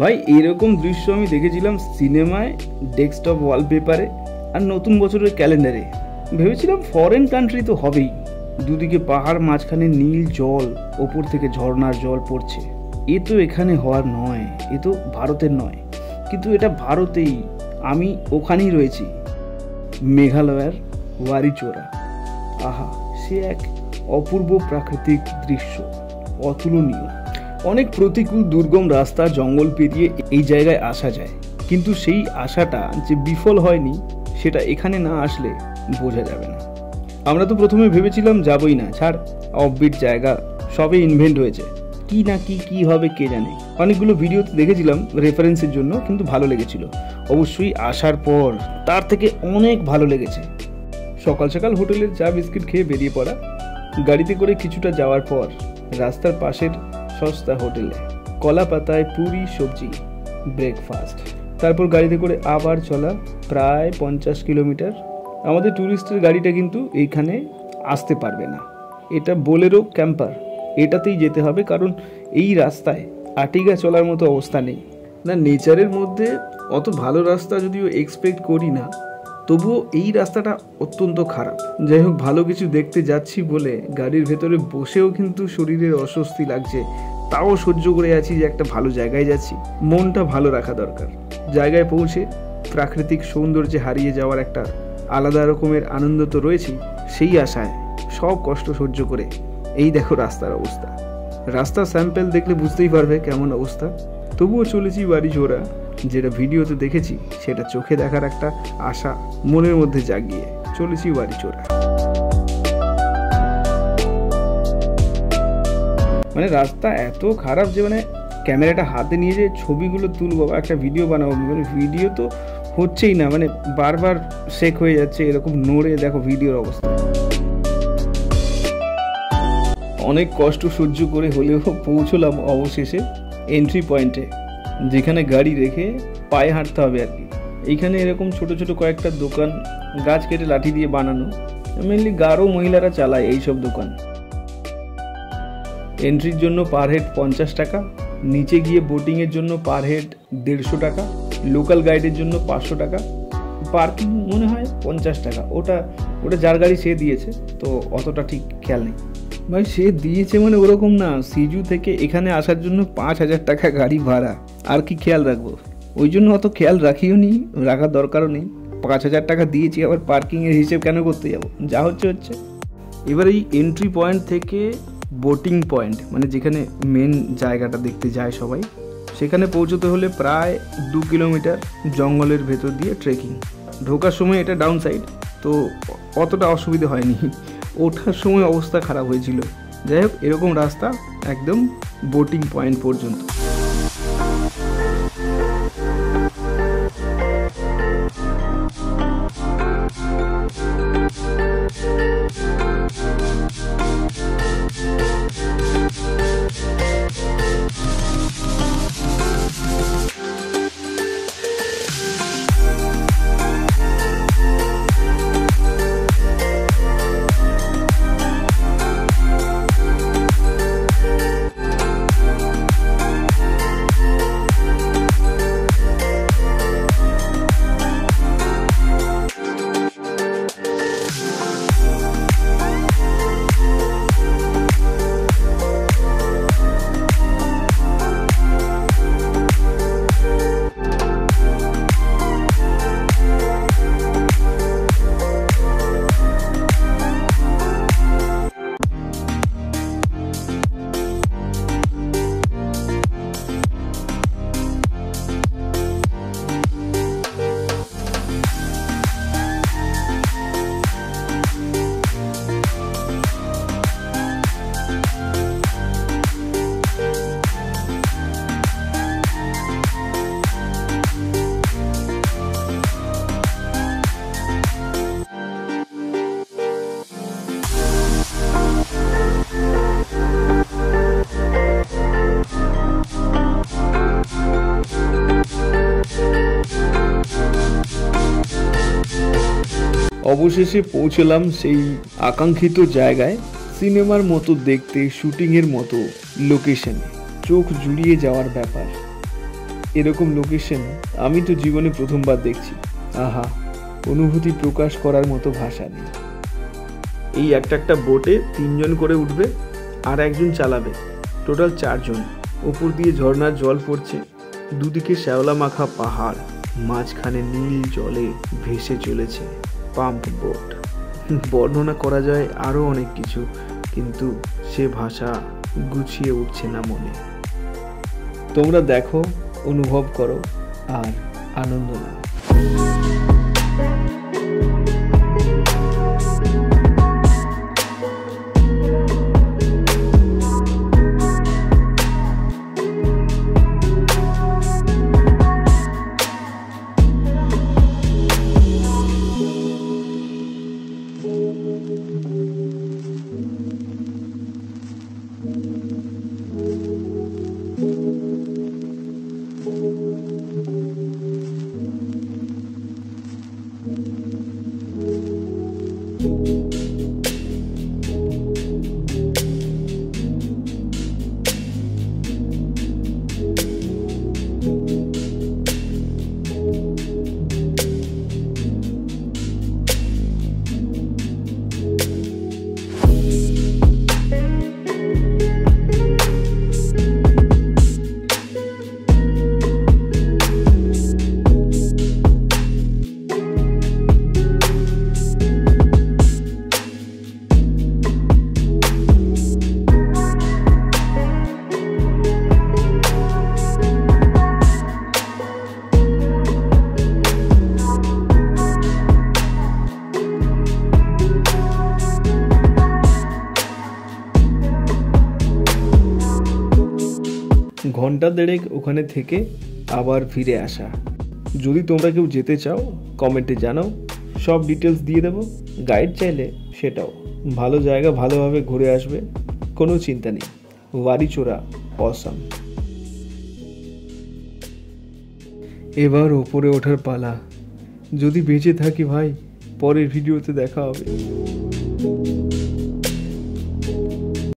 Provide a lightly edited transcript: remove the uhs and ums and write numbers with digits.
ভাই এরকম দৃশ্য আমি দেখেছিলাম সিনেমায়, ডেস্কটপ ওয়ালপেপারে আর নতুন বছরের ক্যালেন্ডারে। ভেবেছিলাম ফরেন কান্ট্রি তো হবেই, দুদিকে পাহাড়, মাঝখানে নীল জল, ওপর থেকে ঝর্ণার জল পড়ছে। এ তো এখানে হওয়ার নয়, এ তো ভারতের নয়, কিন্তু এটা ভারতেই, আমি ওখানেই রয়েছি, মেঘালয়ের ওয়ারিচোরা। আহা, সে এক অপূর্ব প্রাকৃতিক দৃশ্য, অতুলনীয়। অনেক প্রতিকূল দুর্গম রাস্তা, জঙ্গল পেরিয়ে এই জায়গায় আসা যায়, কিন্তু সেই আশাটা যে বিফল হয়নি সেটা এখানে না আসলে বোঝা যাবে না। আমরা তো প্রথমে ভেবেছিলাম যাবই না, ছাড়, অফবিট জায়গা, সবে ইনভেন্ট হয়েছে, কি না কি হবে কে জানে। অনেকগুলো ভিডিওতে দেখেছিলাম রেফারেন্সের জন্য, কিন্তু ভালো লেগেছিল। অবশ্যই আসার পর তার থেকে অনেক ভালো লেগেছে। সকাল সকাল হোটেলের চা বিস্কিট খেয়ে বেরিয়ে পড়া, গাড়িতে করে কিছুটা যাওয়ার পর রাস্তার পাশের সস্তা হোটেলে কলা পাতায় পুরি সবজি ব্রেকফাস্ট, তারপর গাড়িতে করে আবার চলা প্রায় 50 কিলোমিটার। আমাদের ট্যুরিস্টের গাড়িটা কিন্তু এইখানে আসতে পারবে না, এটা বোলেরো ক্যাম্পার, এটাতেই যেতে হবে, কারণ এই রাস্তায় আটিগা চলার মতো অবস্থা নেই। না, নেচারের মধ্যে অত ভালো রাস্তা যদিও এক্সপেক্ট করি না, তবুও এই রাস্তাটা অত্যন্ত খারাপ। যাই হোক, ভালো কিছু দেখতে যাচ্ছি বলে গাড়ির ভেতরে বসেও কিন্তু শরীরের অস্বস্তি লাগছে, তাও সহ্য করে আছি যে একটা ভালো জায়গায় যাচ্ছি। মনটা ভালো রাখা দরকার। জায়গায় পৌঁছে প্রাকৃতিক সৌন্দর্যে হারিয়ে যাওয়ার একটা আলাদা রকমের আনন্দ তো রয়েছেই, সেই আশায় সব কষ্ট সহ্য করে এই দেখো রাস্তার অবস্থা। রাস্তার স্যাম্পেল দেখলে বুঝতেই পারবে কেমন অবস্থা। তবুও চলেছি ওয়ারিচোরা, যেটা ভিডিওতে দেখেছি সেটা চোখে দেখার একটা আশা মনের মধ্যে জাগিয়ে চলেছি ওয়ারিচোরা। মানে রাস্তা এত খারাপ যে মানে ক্যামেরাটা হাতে নিয়ে যে ছবিগুলো তুলবো বা একটা ভিডিও বানাবো, মানে ভিডিও তো হচ্ছেই না, মানে বারবার শেক হয়ে যাচ্ছে, এরকম নড়ে দেখো ভিডিওর অবস্থা। অনেক কষ্ট সহ্য করে হলেও পৌঁছলাম অবশেষে এন্ট্রি পয়েন্টে, যেখানে গাড়ি রেখে পায়ে হাঁটতে হবে আর কি। এইখানে এরকম ছোট ছোট কয়েকটা দোকান, গাছ কেটে লাঠি দিয়ে বানানো, মেনলি গারো মহিলারা চালায় এইসব দোকান। এন্ট্রির জন্য পার হেড 50 টাকা, নিচে গিয়ে বোটিংয়ের জন্য পার হেড 150 টাকা, লোকাল গাইডের জন্য 500 টাকা, পার্কিং মনে হয় 50 টাকা। ওটা যার গাড়ি সে দিয়েছে, তো অতটা ঠিক খেয়াল নেই। ভাই সে দিয়েছে মানে ওরকম না, সিজু থেকে এখানে আসার জন্য 5000 টাকা গাড়ি ভাড়া, আর কি খেয়াল রাখবো? ওই জন্য অত খেয়াল রাখিও নি, রাখার দরকারও নেই। 5000 টাকা দিয়েছি, আবার পার্কিংয়ের হিসেব কেন করতে যাবো? যা হচ্ছে। এবার এই এন্ট্রি পয়েন্ট থেকে বোটিং পয়েন্ট, মানে যেখানে মেন জায়গাটা দেখতে যায় সবাই, সেখানে পৌঁছতে হলে প্রায় 2 কিলোমিটার জঙ্গলের ভেতর দিয়ে ট্রেকিং। ঢোকার সময় এটা ডাউন সাইড, তো অতটা অসুবিধা হয়নি, ওঠার সময় অবস্থা খারাপ হয়েছিল। যাই হোক, এরকম রাস্তা একদম বোটিং পয়েন্ট পর্যন্ত। অবশেষে পৌঁছলাম সেই আকাঙ্ক্ষিত জায়গায়, সিনেমার মতো দেখতে, শুটিংয়ের মতো লোকেশনে, চোখ জুড়িয়ে যাওয়ার ব্যাপার। এরকম লোকেশন আমি তো জীবনে প্রথমবার দেখছি। আহা, অনুভূতি প্রকাশ করার মতো ভাষা নেই। এই একটা বোটে 3 জন করে উঠবে আর একজন চালাবে, টোটাল 4 জন। ওপর দিয়ে ঝর্ণার জল পড়ছে, দুদিকে শ্যাওলা মাখা পাহাড়, মাঝখানে নীল জলে ভেসে চলেছে পাম্প বোট। বর্ণনা করা যায় আরও অনেক কিছু, কিন্তু সে ভাষা গুছিয়ে উঠছে না মনে। তোমরা দেখো, অনুভব করো আর আনন্দ নাও। ঘন্টা দেড়েক ওখানে থেকে আবার ফিরে আসা। যদি তোমরা কেউ যেতে চাও কমেন্টে জানাও, সব ডিটেলস দিয়ে দেবো। গাইড চাইলে সেটাও। ভালো জায়গা, ভালোভাবে ঘুরে আসবে, কোনো চিন্তা নেই। ওয়ারিচোরা অসাম। এবার ওপরে ওঠার পালা। যদি বেঁচে থাকি ভাই, পরের ভিডিওতে দেখা হবে।